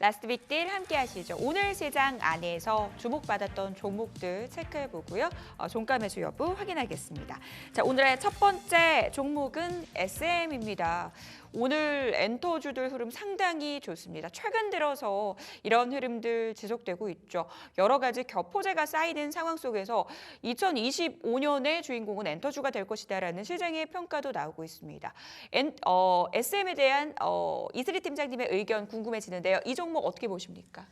라스트 빅딜 함께 하시죠. 오늘 시장 안에서 주목받았던 종목들 체크해보고요. 종가 매수 여부 확인하겠습니다. 자, 오늘의 첫 번째 종목은 SM입니다. 오늘 엔터주들 흐름 상당히 좋습니다. 최근 들어서 이런 흐름들 지속되고 있죠. 여러 가지 격포제가 쌓이는 상황 속에서 2025년의 주인공은 엔터주가 될 것이다라는 시장의 평가도 나오고 있습니다. SM에 대한 이슬희 팀장님의 의견 궁금해지는데요. 이 종목 어떻게 보십니까?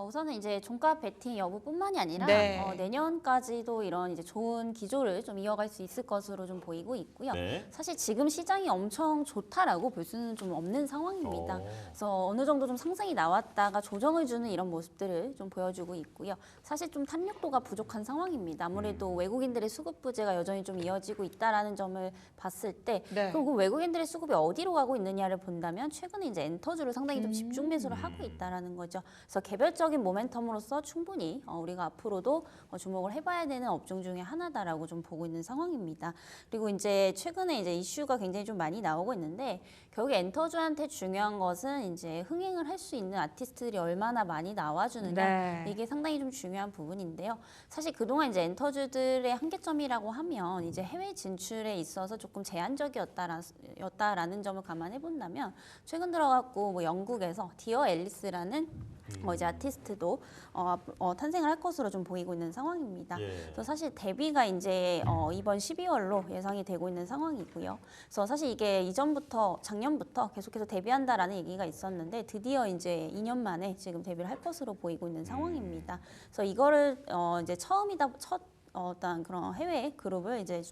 우선은 이제 종가 베팅 여부뿐만이 아니라 네. 내년까지도 이런 이제 좋은 기조를 좀 이어갈 수 있을 것으로 좀 보이고 있고요. 네. 사실 지금 시장이 엄청 좋다라고 볼 수는 좀 없는 상황입니다. 오. 그래서 어느 정도 좀 상승이 나왔다가 조정을 주는 이런 모습들을 좀 보여주고 있고요. 사실 좀 탄력도가 부족한 상황입니다. 아무래도 외국인들의 수급 부재가 여전히 좀 이어지고 있다라는 점을 봤을 때, 네. 그리고 외국인들의 수급이 어디로 가고 있느냐를 본다면 최근에 이제 엔터주를 상당히 좀 집중 매수를 하고 있다라는 거죠. 그래서 개별적인 모멘텀으로서 충분히 우리가 앞으로도 주목을 해봐야 되는 업종 중에 하나다라고 좀 보고 있는 상황입니다. 그리고 이제 최근에 이제 이슈가 굉장히 좀 많이 나오고 있는데, 결국에 엔터주한테 중요한 것은 이제 흥행을 할 수 있는 아티스트들이 얼마나 많이 나와주느냐, 네. 이게 상당히 좀 중요한 부분인데요. 사실 그동안 이제 엔터주들의 한계점이라고 하면 이제 해외 진출에 있어서 조금 제한적이었다라는 점을 감안해 본다면, 최근 들어갖고 뭐 영국에서 디어 앨리스라는 이제 아티스트도 탄생을 할 것으로 좀 보이고 있는 상황입니다. 예. 그래서 사실 데뷔가 이제 이번 12월로 예상이 되고 있는 상황이고요. 그래서 사실 이게 이전부터 작년부터 계속해서 데뷔한다라는 얘기가 있었는데, 드디어 이제 2년 만에 지금 데뷔를 할 것으로 보이고 있는 상황입니다. 그래서 이거를 이제 첫 어떤 그런 해외 그룹을 이제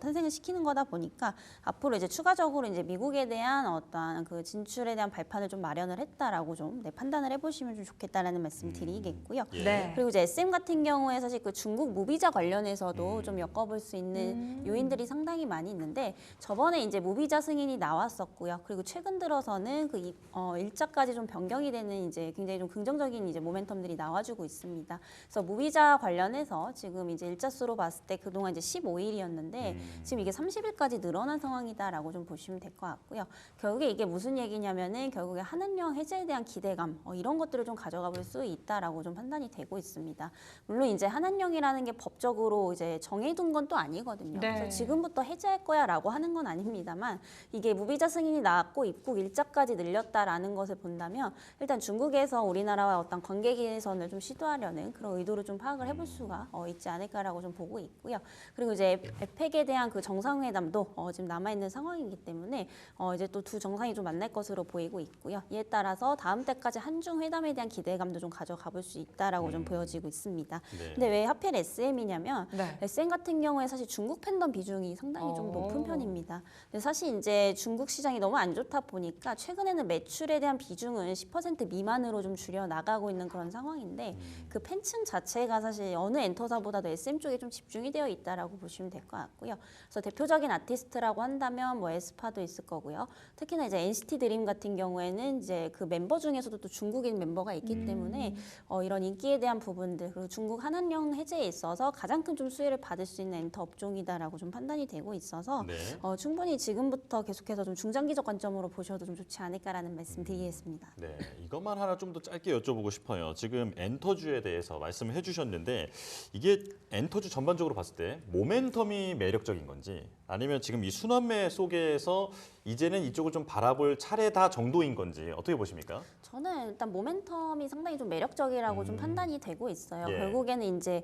탄생을 시키는 거다 보니까 앞으로 이제 추가적으로 이제 미국에 대한 어떤 그 진출에 대한 발판을 좀 마련을 했다라고 좀 판단을 해보시면 좀 좋겠다라는 말씀 드리겠고요. 예. 네. 그리고 이제 SM 같은 경우에 사실 그 중국 무비자 관련해서도 좀 엮어볼 수 있는 요인들이 상당히 많이 있는데, 저번에 이제 무비자 승인이 나왔었고요. 그리고 최근 들어서는 그 일자까지 좀 변경이 되는 이제 굉장히 좀 긍정적인 이제 모멘텀들이 나와주고 있습니다. 그래서 무비자 관련해서 지금 이제 일자 수로 봤을 때 그동안 이제 15일이었는데 지금 이게 30일까지 늘어난 상황이다라고 좀 보시면 될 것 같고요. 결국에 이게 무슨 얘기냐면은 결국에 한한령 해제에 대한 기대감 이런 것들을 좀 가져가 볼 수 있다라고 좀 판단이 되고 있습니다. 물론 이제 한한령이라는 게 법적으로 이제 정해둔 건 또 아니거든요. 네. 그래서 지금부터 해제할 거야라고 하는 건 아닙니다만, 이게 무비자 승인이 나왔고 입국 일자까지 늘렸다라는 것을 본다면 일단 중국에서 우리나라와 어떤 관계 개선을 좀 시도하려는 그런 의도를 좀 파악을 해볼 수가 있지 않을까라고 좀 보고 있고요. 그리고 이제 에펙에 대한 그 정상회담도 지금 남아있는 상황이기 때문에 이제 또 두 정상이 좀 만날 것으로 보이고 있고요. 이에 따라서 다음 때까지 한중 회담에 대한 기대감도 좀 가져가 볼 수 있다라고 좀 보여지고 있습니다. 네. 근데 왜 하필 SM이냐면 네. SM 같은 경우에 사실 중국 팬덤 비중이 상당히 좀 높은 편입니다. 근데 사실 이제 중국 시장이 너무 안 좋다 보니까 최근에는 매출에 대한 비중은 10% 미만으로 좀 줄여 나가고 있는 그런 상황인데, 그 팬층 자체가 사실 어느 엔터사보다도 SM 쪽에 좀 집중이 되어 있다라고 보시면 될 것 같고요. 그래서 대표적인 아티스트라고 한다면 뭐 에스파도 있을 거고요. 특히나 이제 NCT 드림 같은 경우에는 이제 그 멤버 중에서도 또 중국인 멤버가 있기 때문에 이런 인기에 대한 부분들, 그리고 중국 한한령 해제에 있어서 가장 큰 좀 수혜를 받을 수 있는 엔터 업종이다라고 좀 판단이 되고 있어서 네. 충분히 지금부터 계속해서 좀 중장기적 관점으로 보셔도 좀 좋지 않을까라는 말씀 드리겠습니다. 네, 이것만 하나 좀 더 짧게 여쭤보고 싶어요. 지금 엔터주에 대해서 말씀을 해주셨는데, 이게 엔터주 전반적으로 봤을 때 모멘텀이 매력적인 건지, 아니면 지금 이 순환매 속에서 이제는 이쪽을 좀 바라볼 차례다 정도인 건지 어떻게 보십니까? 저는 일단 모멘텀이 상당히 좀 매력적이라고 좀 판단이 되고 있어요. 예. 결국에는 이제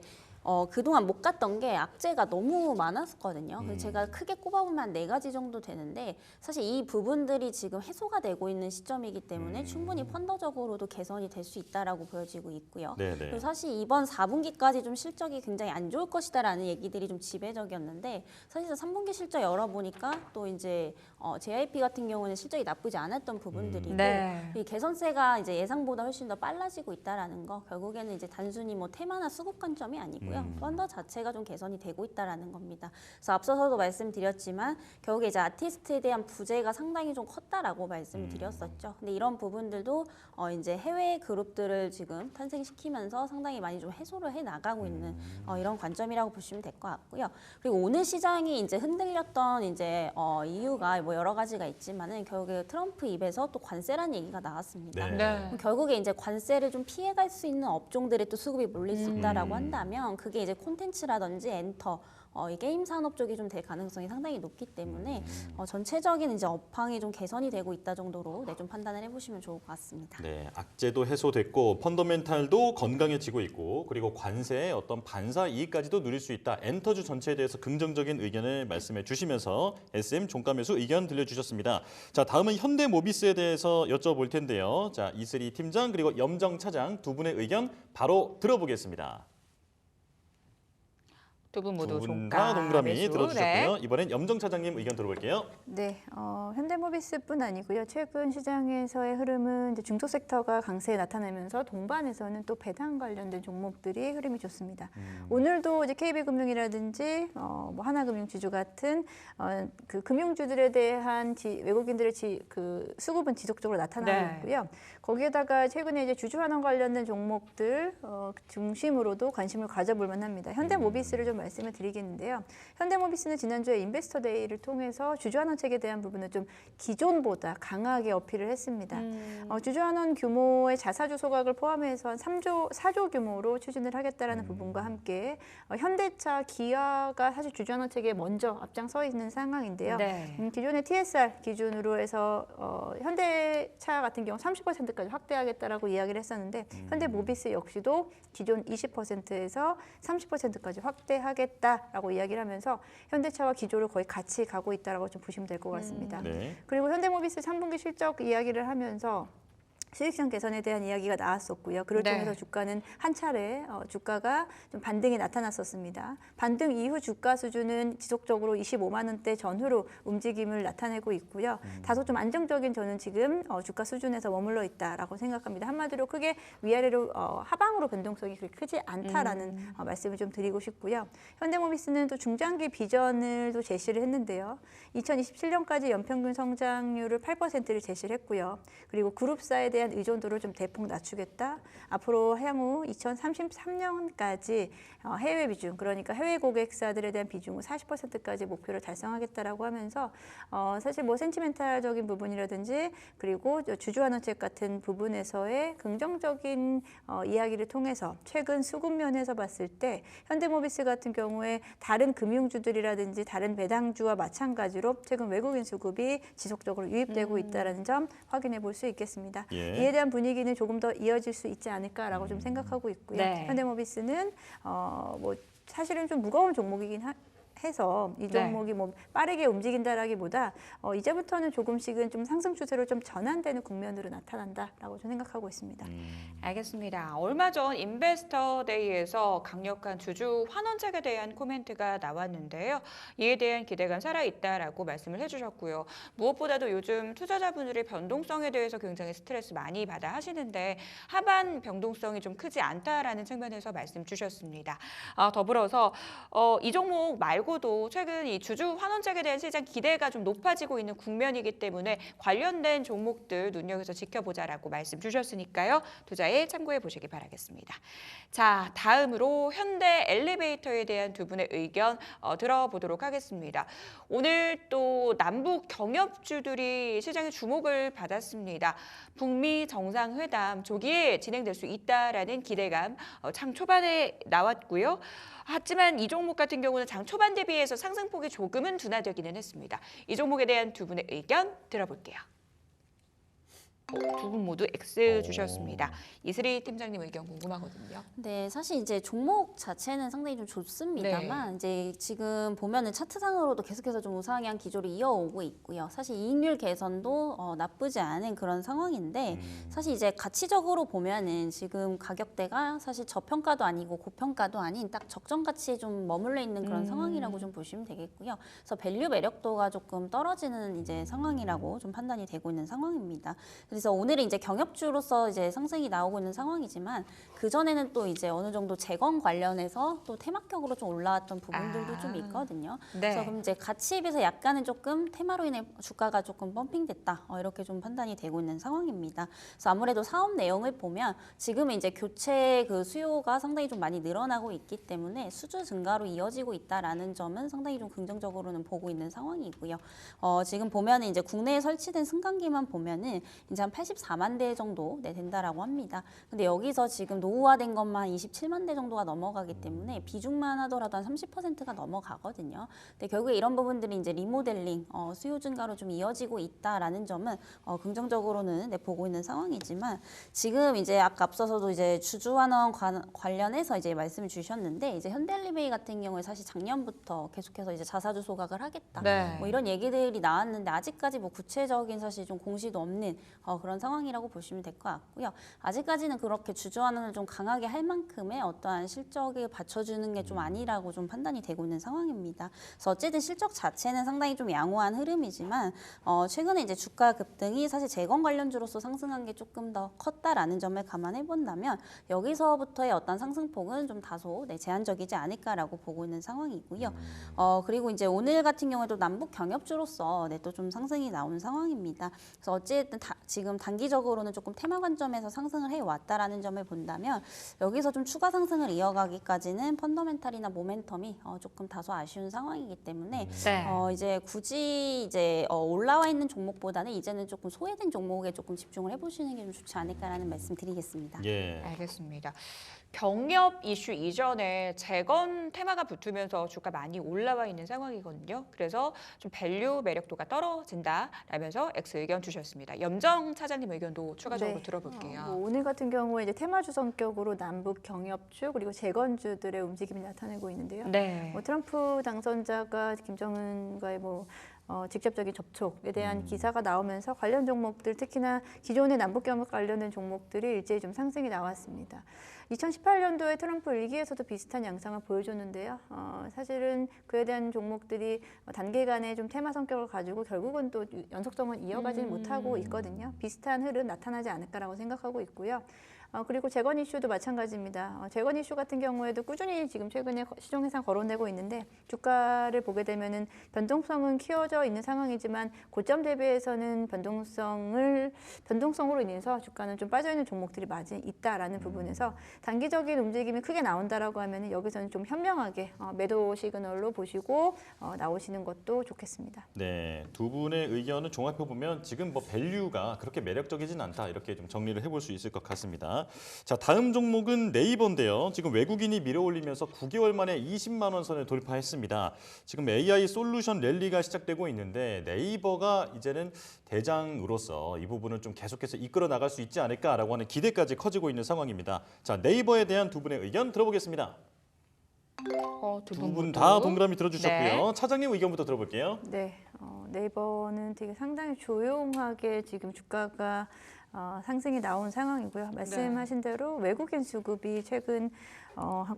그동안 못 갔던 게 악재가 너무 많았거든요. 그래서 제가 크게 꼽아보면 한 4가지 정도 되는데, 사실 이 부분들이 지금 해소가 되고 있는 시점이기 때문에 충분히 펀더적으로도 개선이 될 수 있다라고 보여지고 있고요. 네네. 그리고 사실 이번 4분기까지 좀 실적이 굉장히 안 좋을 것이다라는 얘기들이 좀 지배적이었는데, 사실 3분기 실적 열어보니까 또 이제 JYP 같은 경우는 실적이 나쁘지 않았던 부분들이고, 네. 이 개선세가 이제 예상보다 훨씬 더 빨라지고 있다라는 거, 결국에는 이제 단순히 뭐 테마나 수급 관점이 아니고요. 있고요. 펀더 자체가 좀 개선이 되고 있다라는 겁니다. 그래서 앞서서도 말씀드렸지만 결국에 이제 아티스트에 대한 부재가 상당히 좀 컸다라고 말씀을 드렸었죠. 근데 이런 부분들도 이제 해외 그룹들을 지금 탄생시키면서 상당히 많이 좀 해소를 해 나가고 있는 이런 관점이라고 보시면 될 것 같고요. 그리고 오늘 시장이 이제 흔들렸던 이제 이유가 뭐 여러 가지가 있지만은 결국에 트럼프 입에서 또 관세라는 얘기가 나왔습니다. 네. 결국에 이제 관세를 좀 피해갈 수 있는 업종들에 또 수급이 몰릴 수 있다라고 한다면 그게 이제 콘텐츠라든지 엔터 이 게임 산업 쪽이 좀 될 가능성이 상당히 높기 때문에 전체적인 이제 업황이 좀 개선이 되고 있다 정도로 좀 판단을 해보시면 좋을 것 같습니다. 네, 악재도 해소됐고 펀더멘탈도 건강해지고 있고 그리고 관세의 어떤 반사 이익까지도 누릴 수 있다. 엔터주 전체에 대해서 긍정적인 의견을 말씀해 주시면서 SM 종가 매수 의견 들려주셨습니다. 자, 다음은 현대모비스에 대해서 여쭤볼 텐데요. 자, 이슬이 팀장 그리고 염정 차장 두 분의 의견 바로 들어보겠습니다. 두 분 모두 두 분 종가 다 동그라미 매수. 들어주셨고요. 네. 이번엔 염정 차장님 의견 들어볼게요. 네, 현대모비스뿐 아니고요. 최근 시장에서의 흐름은 이제 중소 섹터가 강세에 나타나면서 동반에서는 또 배당 관련된 종목들이 흐름이 좋습니다. 오늘도 이제 KB금융이라든지 뭐 하나금융 지주 같은 그 금융주들에 대한 외국인들의 그 수급은 지속적으로 나타나고 네. 있고요. 거기에다가 최근에 이제 주주환원 관련된 종목들 중심으로도 관심을 가져볼 만합니다. 현대모비스를 좀 말씀을 드리겠는데요. 현대모비스는 지난주에 인베스터데이를 통해서 주주환원책에 대한 부분을 좀 기존보다 강하게 어필을 했습니다. 주주환원 규모의 자사주 소각을 포함해서 한 4조 규모로 추진을 하겠다라는 부분과 함께 현대차, 기아가 사실 주주환원책에 먼저 앞장서 있는 상황인데요. 네. 기존의 TSR 기준으로 해서 현대차 같은 경우 30%까지 확대하겠다라고 이야기를 했었는데 현대모비스 역시도 기존 20%에서 30%까지 확대하겠다라고 이야기를 하면서 현대차와 기조를 거의 같이 가고 있다라고 좀 보시면 될 것 같습니다. 네. 그리고 현대모비스 3분기 실적 이야기를 하면서 수익성 개선에 대한 이야기가 나왔었고요. 그를 네. 통해서 주가는 한 차례 주가가 좀 반등이 나타났었습니다. 반등 이후 주가 수준은 지속적으로 25만 원대 전후로 움직임을 나타내고 있고요. 다소 좀 안정적인 저는 지금 주가 수준에서 머물러 있다라고 생각합니다. 한마디로 크게 위아래로 하방으로 변동성이 그렇게 크지 않다라는 말씀을 좀 드리고 싶고요. 현대모비스는 또 중장기 비전을 또 제시를 했는데요. 2027년까지 연평균 성장률을 8%를 제시를 했고요. 그리고 그룹사에 대한 의존도를 좀 대폭 낮추겠다. 앞으로 향후 2033년까지 해외 비중, 그러니까 해외 고객사들에 대한 비중을 40%까지 목표를 달성하겠다라고 하면서 사실 뭐 센티멘탈적인 부분이라든지 그리고 주주환원책 같은 부분에서의 긍정적인 이야기를 통해서 최근 수급 면에서 봤을 때 현대모비스 같은 경우에 다른 금융주들이라든지 다른 배당주와 마찬가지로 최근 외국인 수급이 지속적으로 유입되고 있다는 점 확인해 볼 수 있겠습니다. 예. 이에 대한 분위기는 조금 더 이어질 수 있지 않을까라고 좀 생각하고 있고요. 네. 현대모비스는 뭐 사실은 좀 무거운 종목이긴 해서 이 종목이 뭐 빠르게 움직인다라기보다 이제부터는 조금씩은 좀 상승 추세로 좀 전환되는 국면으로 나타난다라고 저는 생각하고 있습니다. 알겠습니다. 얼마 전 인베스터데이에서 강력한 주주 환원책에 대한 코멘트가 나왔는데요. 이에 대한 기대감 살아있다라고 말씀을 해주셨고요. 무엇보다도 요즘 투자자분들의 변동성에 대해서 굉장히 스트레스 많이 받아 하시는데 하반 변동성이 좀 크지 않다라는 측면에서 말씀 주셨습니다. 더불어서 이 종목 말고도 최근 이 주주 환원책에 대한 시장 기대가 좀 높아지고 있는 국면이기 때문에 관련된 종목들 눈여겨서 지켜보자라고 말씀 주셨으니까요. 투자에 참고해 보시기 바라겠습니다. 자, 다음으로 현대 엘리베이터에 대한 두 분의 의견 들어보도록 하겠습니다. 오늘 또 남북 경협주들이 시장의 주목을 받았습니다. 북미 정상회담 조기에 진행될 수 있다라는 기대감 장 초반에 나왔고요. 하지만 이 종목 같은 경우는 장 초반 대비해서 상승폭이 조금은 둔화되기는 했습니다. 이 종목에 대한 두 분의 의견 들어볼게요. 두 분 모두 X 주셨습니다. 이슬이 팀장님 의견 궁금하거든요. 네, 사실 이제 종목 자체는 상당히 좀 좋습니다만 이제 지금 보면은 차트상으로도 계속해서 좀 우상향 기조를 이어오고 있고요. 사실 이익률 개선도 나쁘지 않은 그런 상황인데 사실 이제 가치적으로 보면은 지금 가격대가 사실 저평가도 아니고 고평가도 아닌 딱 적정 가치에 좀 머물러 있는 그런 상황이라고 좀 보시면 되겠고요. 그래서 밸류 매력도가 조금 떨어지는 이제 상황이라고 좀 판단이 되고 있는 상황입니다. 그래서 오늘은 이제 경협주로서 이제 상승이 나오고 있는 상황이지만 그 전에는 또 이제 어느 정도 재건 관련해서 또 테마격으로 좀 올라왔던 부분들도 좀 있거든요. 네. 그래서 그럼 이제 가치에 비해서 약간은 조금 테마로 인해 주가가 조금 펌핑됐다 이렇게 좀 판단이 되고 있는 상황입니다. 그래서 아무래도 사업 내용을 보면 지금은 이제 교체 그 수요가 상당히 좀 많이 늘어나고 있기 때문에 수주 증가로 이어지고 있다라는 점은 상당히 좀 긍정적으로는 보고 있는 상황이고요. 지금 보면은 이제 국내에 설치된 승강기만 보면은 이제 한 84만 대 정도 된다라고 합니다. 근데 여기서 지금 노후화된 것만 27만 대 정도가 넘어가기 때문에 비중만 하더라도 한 30%가 넘어가거든요. 근데 결국에 이런 부분들이 이제 리모델링 수요 증가로 좀 이어지고 있다라는 점은 긍정적으로는 보고 있는 상황이지만 지금 이제 아까 앞서서도 이제 주주환원 관련해서 이제 말씀을 주셨는데 이제 현대리베이 같은 경우에 사실 작년부터 계속해서 이제 자사주 소각을 하겠다. 네. 뭐 이런 얘기들이 나왔는데 아직까지 뭐 구체적인 사실 좀 공시도 없는 그런 상황이라고 보시면 될 것 같고요. 아직까지는 그렇게 주주환원을 좀 강하게 할 만큼의 어떠한 실적을 받쳐주는 게 좀 아니라고 좀 판단이 되고 있는 상황입니다. 그래서 어쨌든 실적 자체는 상당히 좀 양호한 흐름이지만 최근에 이제 주가 급등이 사실 재건 관련주로서 상승한 게 조금 더 컸다라는 점을 감안해 본다면 여기서부터의 어떤 상승폭은 좀 다소 제한적이지 않을까라고 보고 있는 상황이고요. 그리고 이제 오늘 같은 경우에도 남북 경협주로서 또 좀 상승이 나온 상황입니다. 그래서 어쨌든 지금 단기적으로는 조금 테마 관점에서 상승을 해왔다라는 점을 본다면 여기서 좀 추가 상승을 이어가기까지는 펀더멘탈이나 모멘텀이 조금 다소 아쉬운 상황이기 때문에 네. 이제 굳이 이제 올라와 있는 종목보다는 이제는 조금 소외된 종목에 조금 집중을 해보시는 게 좀 좋지 않을까라는 말씀드리겠습니다. 예. 알겠습니다. 경협 이슈 이전에 재건 테마가 붙으면서 주가 많이 올라와 있는 상황이거든요. 그래서 좀 밸류 매력도가 떨어진다라면서 X 의견 주셨습니다. 염정 차장님 의견도 추가적으로 네. 들어볼게요. 뭐 오늘 같은 경우에 이제 테마주 성격으로 남북 경협주 그리고 재건주들의 움직임이 나타내고 있는데요. 네. 뭐 트럼프 당선자가 김정은과의 직접적인 접촉에 대한 기사가 나오면서 관련 종목들 특히나 기존의 남북경협 관련된 종목들이 일제히 좀 상승이 나왔습니다. 2018년도에 트럼프 일기에서도 비슷한 양상을 보여줬는데요. 사실은 그에 대한 종목들이 단기간에 좀 테마 성격을 가지고 결국은 또 연속성을 이어가지는 못하고 있거든요. 비슷한 흐름 나타나지 않을까라고 생각하고 있고요. 그리고 재건 이슈도 마찬가지입니다. 재건 이슈 같은 경우에도 꾸준히 지금 최근에 시종에서 거론되고 있는데 주가를 보게 되면은 변동성은 키워져 있는 상황이지만 고점 대비해서는 변동성으로 인해서 주가는 좀 빠져 있는 종목들이 많이 있다라는 부분에서 단기적인 움직임이 크게 나온다라고 하면은 여기서는 좀 현명하게 매도 시그널로 보시고 나오시는 것도 좋겠습니다. 네, 두 분의 의견을 종합해 보면 지금 뭐 밸류가 그렇게 매력적이진 않다 이렇게 좀 정리를 해볼 수 있을 것 같습니다. 자, 다음 종목은 네이버인데요. 지금 외국인이 밀어올리면서 9개월 만에 20만 원 선을 돌파했습니다. 지금 AI 솔루션 랠리가 시작되고 있는데 네이버가 이제는 대장으로서 이 부분을 좀 계속해서 이끌어 나갈 수 있지 않을까라고 하는 기대까지 커지고 있는 상황입니다. 자, 네이버에 대한 두 분의 의견 들어보겠습니다. 두 분 다 동그라미 들어주셨고요. 네. 차장님 의견부터 들어볼게요. 네, 네이버는 되게 상당히 조용하게 지금 주가가 상승이 나온 상황이고요. 말씀하신 대로 외국인 수급이 최근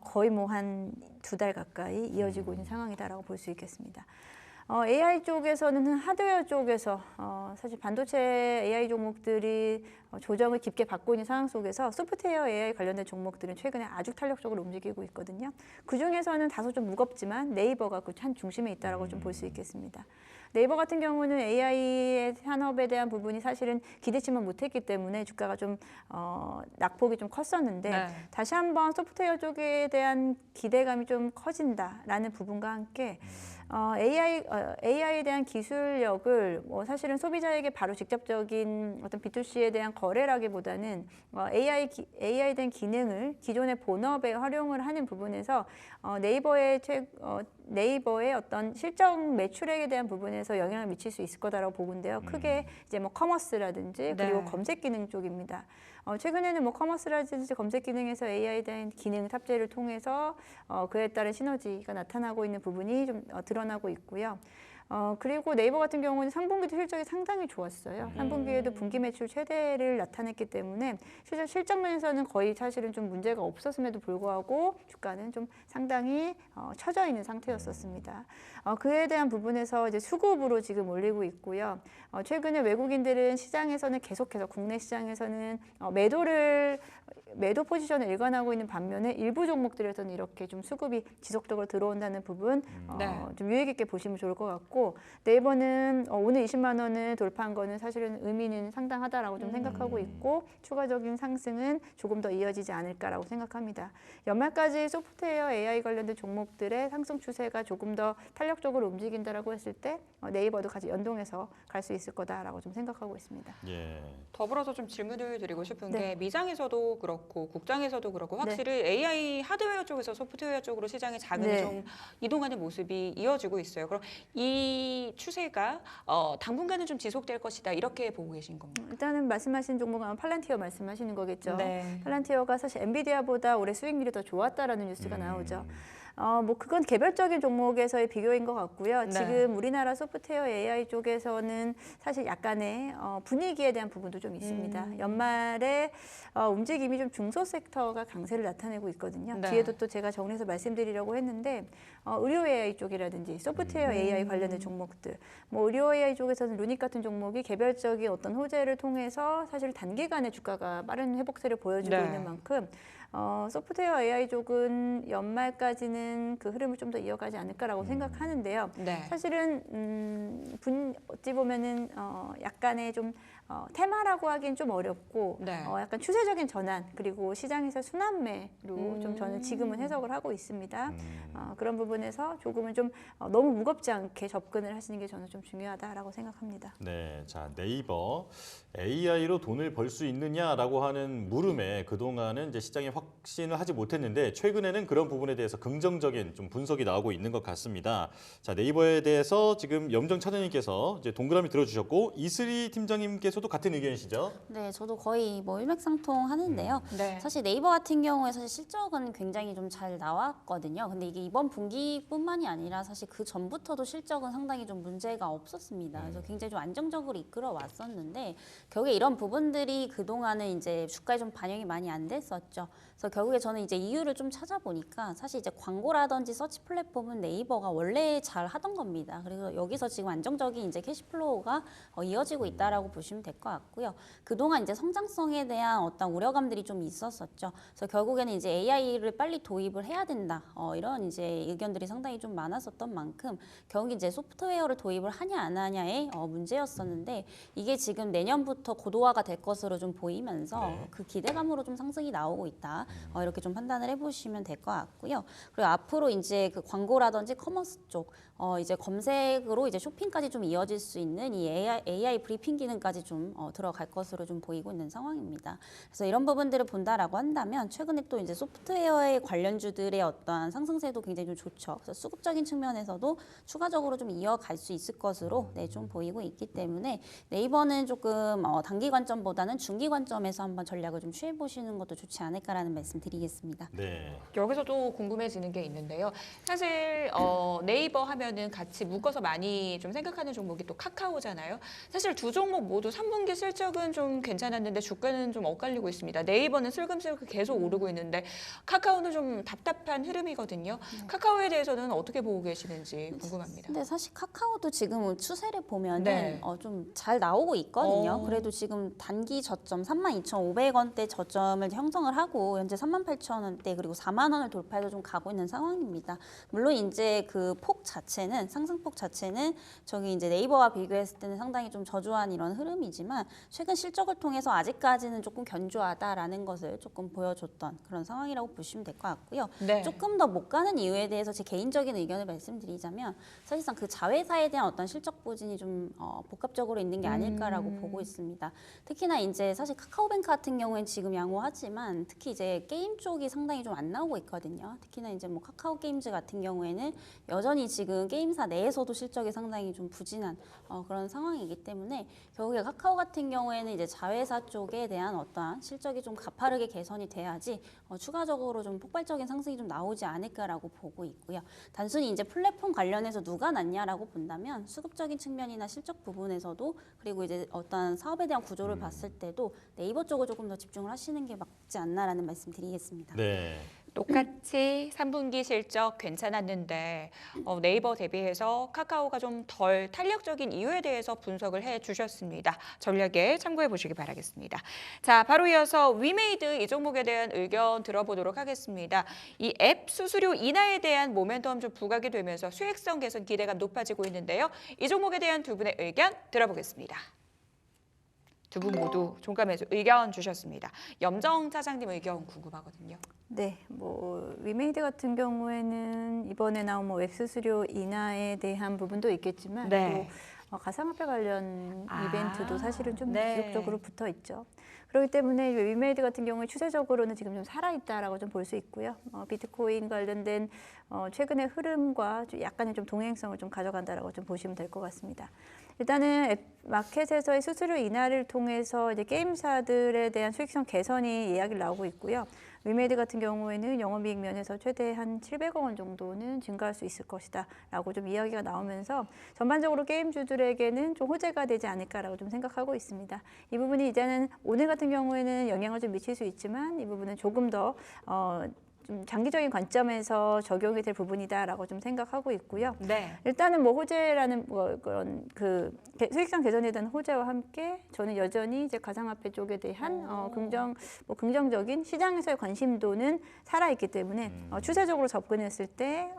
거의 뭐 한 2달 가까이 이어지고 있는 상황이다라고 볼 수 있겠습니다. AI 쪽에서는 하드웨어 쪽에서 사실 반도체 AI 종목들이 조정을 깊게 받고 있는 상황 속에서 소프트웨어 AI 관련된 종목들은 최근에 아주 탄력적으로 움직이고 있거든요. 그 중에서는 다소 좀 무겁지만 네이버가 그 한 중심에 있다라고 좀 볼 수 있겠습니다. 네이버 같은 경우는 AI의 산업에 대한 부분이 사실은 기대치만 못했기 때문에 주가가 좀 낙폭이 좀 컸었는데 네. 다시 한번 소프트웨어 쪽에 대한 기대감이 좀 커진다라는 부분과 함께 AI에 대한 기술력을 사실은 소비자에게 바로 직접적인 어떤 B2C에 대한 거래라기보다는 AI에 대한 기능을 기존의 본업에 활용을 하는 부분에서 네이버의 어떤 실적 매출액에 대한 부분에서 영향을 미칠 수 있을 거다라고 보는데요. 크게 이제 뭐 커머스라든지 그리고 네. 검색 기능 쪽입니다. 최근에는 뭐 커머스라든지 검색 기능에서 AI에 대한 기능 탑재를 통해서 그에 따른 시너지가 나타나고 있는 부분이 좀 드러나고 있고요. 그리고 네이버 같은 경우는 3분기도 실적이 상당히 좋았어요. 3분기에도 분기 매출 최대를 나타냈기 때문에 실적 면에서는 거의 사실은 좀 문제가 없었음에도 불구하고 주가는 좀 상당히 처져 있는 상태였었습니다. 그에 대한 부분에서 이제 수급으로 지금 올리고 있고요. 최근에 외국인들은 시장에서는 계속해서 국내 시장에서는 매도 포지션을 일관하고 있는 반면에 일부 종목들에서는 이렇게 좀 수급이 지속적으로 들어온다는 부분 네. 좀 유의 깊게 보시면 좋을 것 같고 네이버는 오늘 20만 원을 돌파한 거는 사실은 의미는 상당하다라고 좀 생각하고 있고 추가적인 상승은 조금 더 이어지지 않을까라고 생각합니다. 연말까지 소프트웨어 AI 관련된 종목들의 상승 추세가 조금 더 탄력적으로 움직인다라고 했을 때 네이버도 같이 연동해서 갈 수 있을 거다라고 좀 생각하고 있습니다. 예. 더불어서 좀 질문을 드리고 싶은 네. 게 미장에서도 그렇고 국장에서도 그렇고 확실히 AI 하드웨어 쪽에서 소프트웨어 쪽으로 시장의 자금이 네. 좀 이동하는 모습이 이어지고 있어요. 그럼 이 추세가 당분간은 좀 지속될 것이다 이렇게 보고 계신 겁니다. 일단은 말씀하신 종목은 팔란티어 말씀하시는 거겠죠. 네. 팔란티어가 사실 엔비디아보다 올해 수익률이 더 좋았다라는 뉴스가 나오죠. 뭐 그건 개별적인 종목에서의 비교인 것 같고요. 네. 지금 우리나라 소프트웨어 AI 쪽에서는 사실 약간의 분위기에 대한 부분도 좀 있습니다. 연말에 움직임이 좀 중소 섹터가 강세를 나타내고 있거든요. 네. 뒤에도 또 제가 정리해서 말씀드리려고 했는데 의료 AI 쪽이라든지 소프트웨어 AI 관련된 종목들, 뭐 의료 AI 쪽에서는 루닉 같은 종목이 개별적인 어떤 호재를 통해서 사실 단기간에 주가가 빠른 회복세를 보여주고 네. 있는 만큼 소프트웨어 AI 쪽은 연말까지는 그 흐름을 좀 더 이어가지 않을까라고 생각하는데요. 네. 사실은 어찌 보면은 약간의 좀 테마라고 하긴 좀 어렵고 네. 약간 추세적인 전환 그리고 시장에서 순환매로 좀 저는 지금은 해석을 하고 있습니다. 그런 부분에서 조금은 좀 너무 무겁지 않게 접근을 하시는 게 저는 좀 중요하다라고 생각합니다. 네, 자 네이버 AI로 돈을 벌 수 있느냐라고 하는 물음에 그동안은 이제 시장에 확신을 하지 못했는데 최근에는 그런 부분에 대해서 긍정적인 좀 분석이 나오고 있는 것 같습니다. 자 네이버에 대해서 지금 염정 차장님께서 이제 동그라미 들어주셨고 이슬이 팀장님께서도 같은 의견이시죠? 네, 저도 거의 뭐 일맥상통하는데요. 네. 사실 네이버 같은 경우에 사실 실적은 굉장히 좀 잘 나왔거든요. 근데 이게 이번 분기뿐만이 아니라 사실 그 전부터도 실적은 상당히 좀 문제가 없었습니다. 그래서 굉장히 좀 안정적으로 이끌어 왔었는데 결국에 이런 부분들이 그동안은 이제 주가에 좀 반영이 많이 안 됐었죠. 그래서 결국에 저는 이제 이유를 좀 찾아보니까 사실 이제 광고라든지 서치 플랫폼은 네이버가 원래 잘 하던 겁니다. 그래서 여기서 지금 안정적인 이제 캐시플로우가 이어지고 있다라고 보시면 될 것 같고요. 그동안 이제 성장성에 대한 어떤 우려감들이 좀 있었었죠. 그래서 결국에는 이제 AI를 빨리 도입을 해야 된다. 이런 이제 의견들이 상당히 좀 많았었던 만큼 결국 이제 소프트웨어를 도입을 하냐 안 하냐의 문제였었는데 이게 지금 내년부터 고도화가 될 것으로 좀 보이면서 네. 그 기대감으로 좀 상승이 나오고 있다. 이렇게 좀 판단을 해보시면 될 것 같고요. 그리고 앞으로 이제 그 광고라든지 커머스 쪽 이제 검색으로 이제 쇼핑까지 좀 이어질 수 있는 이 AI 브리핑 기능까지 좀 들어갈 것으로 좀 보이고 있는 상황입니다. 그래서 이런 부분들을 본다라고 한다면 최근에 또 이제 소프트웨어의 관련주들의 어떠한 상승세도 굉장히 좀 좋죠. 그래서 수급적인 측면에서도 추가적으로 좀 이어갈 수 있을 것으로 좀 보이고 있기 때문에 네이버는 조금 단기 관점보다는 중기 관점에서 한번 전략을 좀 취해 보시는 것도 좋지 않을까라는 말씀드리겠습니다. 네. 여기서도 궁금해지는 게 있는데요. 사실 네이버 하면은 같이 묶어서 많이 좀 생각하는 종목이 또 카카오잖아요. 사실 두 종목 모두 3분기 실적은 좀 괜찮았는데 주가는 좀 엇갈리고 있습니다. 네이버는 슬금슬금 계속 오르고 있는데 카카오는 좀 답답한 흐름이거든요. 카카오에 대해서는 어떻게 보고 계시는지 궁금합니다. 근데 사실 카카오도 지금 추세를 보면은 네. 좀 잘 나오고 있거든요. 어. 그래도 지금 단기 저점 32,500원대 저점을 형성을 하고 현재 38,000원대 그리고 4만 원을 돌파해서 좀 가고 있는 상황입니다. 물론 이제 그 폭 자체는 상승폭 자체는 저기 이제 네이버와 비교했을 때는 상당히 좀 저조한 이런 흐름이지만 최근 실적을 통해서 아직까지는 조금 견조하다라는 것을 조금 보여줬던 그런 상황이라고 보시면 될 것 같고요. 네. 조금 더 못 가는 이유에 대해서 제 개인적인 의견을 말씀드리자면 사실상 그 자회사에 대한 어떤 실적 부진이 좀 복합적으로 있는 게 아닐까라고 보고 있습니다. 특히나 이제 사실 카카오뱅크 같은 경우에는 지금 양호하지만 특히 이제 이제 게임 쪽이 상당히 좀 안 나오고 있거든요. 특히나 이제 뭐 카카오 게임즈 같은 경우에는 여전히 지금 게임사 내에서도 실적이 상당히 좀 부진한 그런 상황이기 때문에 결국에 카카오 같은 경우에는 이제 자회사 쪽에 대한 어떠한 실적이 좀 가파르게 개선이 돼야지 추가적으로 좀 폭발적인 상승이 좀 나오지 않을까라고 보고 있고요. 단순히 이제 플랫폼 관련해서 누가 낫냐라고 본다면 수급적인 측면이나 실적 부분에서도 그리고 이제 어떤 사업에 대한 구조를 봤을 때도 네이버 쪽을 조금 더 집중을 하시는 게 맞지 않나라는 말씀 드리겠습니다. 네. 똑같이 3분기 실적 괜찮았는데 네이버 대비해서 카카오가 좀 덜 탄력적인 이유에 대해서 분석을 해주셨습니다. 전략에 참고해 보시기 바라겠습니다. 자, 바로 이어서 위메이드 이 종목에 대한 의견 들어보도록 하겠습니다. 이 앱 수수료 인하에 대한 모멘텀 좀 부각이 되면서 수익성 개선 기대감 높아지고 있는데요. 이 종목에 대한 두 분의 의견 들어보겠습니다. 두 분 모두 종가매수 의견 주셨습니다. 염정 차장님 의견 궁금하거든요. 네, 뭐 위메이드 같은 경우에는 이번에 나온 뭐 웹수수료 인하에 대한 부분도 있겠지만 네. 또 가상화폐 관련 아, 이벤트도 사실은 좀 네. 지속적으로 붙어 있죠. 그렇기 때문에 위메이드 같은 경우에 추세적으로는 지금 좀 살아있다라고 좀 볼 수 있고요. 비트코인 관련된 최근의 흐름과 약간의 좀 동행성을 좀 가져간다라고 좀 보시면 될 것 같습니다. 일단은 앱 마켓에서의 수수료 인하를 통해서 이제 게임사들에 대한 수익성 개선이 이야기를 나오고 있고요. 위메이드 같은 경우에는 영업이익 면에서 최대 한 700억 원 정도는 증가할 수 있을 것이다라고 좀 이야기가 나오면서 전반적으로 게임주들에게는 좀 호재가 되지 않을까라고 좀 생각하고 있습니다. 이 부분이 이제는 오늘 같은 경우에는 영향을 좀 미칠 수 있지만 이 부분은 조금 더 좀 장기적인 관점에서 적용이 될 부분이다라고 좀 생각하고 있고요. 네. 일단은 뭐 호재라는 뭐 그런 그 수익성 개선에 대한 호재와 함께 저는 여전히 이제 가상화폐 쪽에 대한 긍정적인 시장에서의 관심도는 살아 있기 때문에 추세적으로 접근했을 때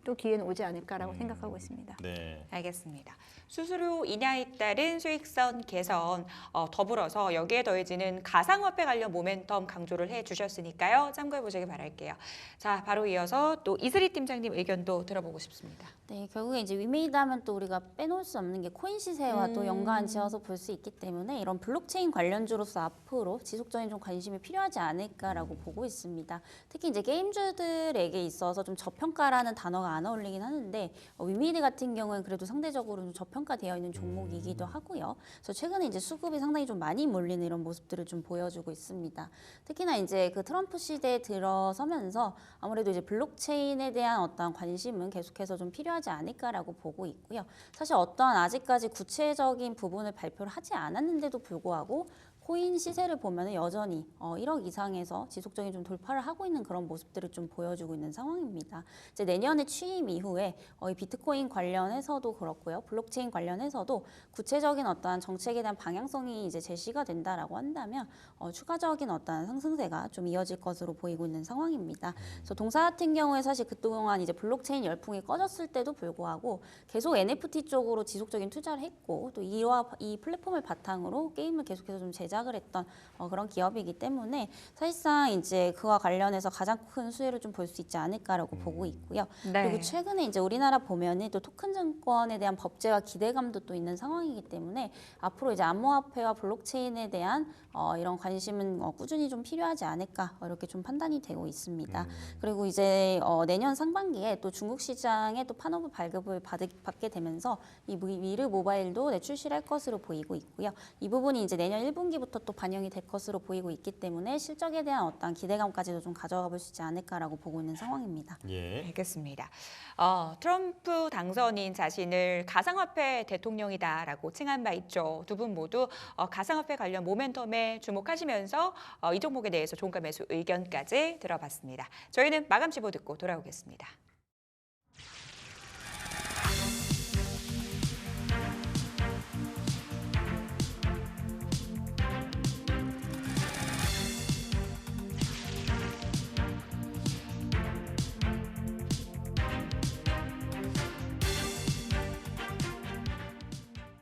또 기회는 오지 않을까라고 생각하고 있습니다. 네. 알겠습니다. 수수료 인하에 따른 수익성 개선 더불어서 여기에 더해지는 가상화폐 관련 모멘텀 강조를 해주셨으니까요. 참고해 보시기 바랄게요. 자, 바로 이어서 또 이슬이 팀장님 의견도 들어보고 싶습니다. 네, 결국에 이제 위메이드 하면 또 우리가 빼놓을 수 없는 게 코인 시세와 또 연관 지어서 볼 수 있기 때문에 이런 블록체인 관련주로서 앞으로 지속적인 좀 관심이 필요하지 않을까라고 보고 있습니다. 특히 이제 게임주들에게 있어서 좀 저평가라는 단어가 안 어울리긴 하는데 위메이드 같은 경우는 그래도 상대적으로 좀 저평가되어 있는 종목이기도 하고요. 그래서 최근에 이제 수급이 상당히 좀 많이 몰리는 이런 모습들을 좀 보여주고 있습니다. 특히나 이제 그 트럼프 시대에 들어서면서 아무래도 이제 블록체인에 대한 어떤 관심은 계속해서 좀 필요하지 않을까라고 보고 있고요. 사실 어떠한 아직까지 구체적인 부분을 발표를 하지 않았는데도 불구하고 코인 시세를 보면 여전히 1억 이상에서 지속적인 좀 돌파를 하고 있는 그런 모습들을 좀 보여주고 있는 상황입니다. 이제 내년에 취임 이후에 이 비트코인 관련해서도 그렇고요, 블록체인 관련해서도 구체적인 어떠한 정책에 대한 방향성이 이제 제시가 된다라고 한다면 추가적인 어떠한 상승세가 좀 이어질 것으로 보이고 있는 상황입니다. 그래서 동사 같은 경우에 사실 그동안 이제 블록체인 열풍이 꺼졌을 때도 불구하고 계속 NFT 쪽으로 지속적인 투자를 했고 또 이 플랫폼을 바탕으로 게임을 계속해서 좀 제작을 했던 그런 기업이기 때문에 사실상 이제 그와 관련해서 가장 큰 수혜를 좀 볼 수 있지 않을까라고 보고 있고요. 네. 그리고 최근에 이제 우리나라 보면은 또 토큰 증권에 대한 법제화 기대감도 또 있는 상황이기 때문에 앞으로 이제 암호화폐와 블록체인에 대한 이런 관심은 꾸준히 좀 필요하지 않을까 이렇게 좀 판단이 되고 있습니다. 그리고 이제 내년 상반기에 또 중국 시장에 또 판호브 발급을 받게 되면서 이 미르 모바일도 출시를 할 것으로 보이고 있고요. 이 부분이 이제 내년 1분기부터 또 반영이 될 것으로 보이고 있기 때문에 실적에 대한 어떤 기대감까지도 좀 가져가 볼 수 있지 않을까라고 보고 있는 상황입니다. 예. 알겠습니다. 트럼프 당선인 자신을 가상화폐 대통령이다라고 칭한 바 있죠. 두 분 모두 가상화폐 관련 모멘텀에 주목하시면서 이 종목에 대해서 종가 매수 의견까지 들어봤습니다. 저희는 마감 시보 듣고 돌아오겠습니다.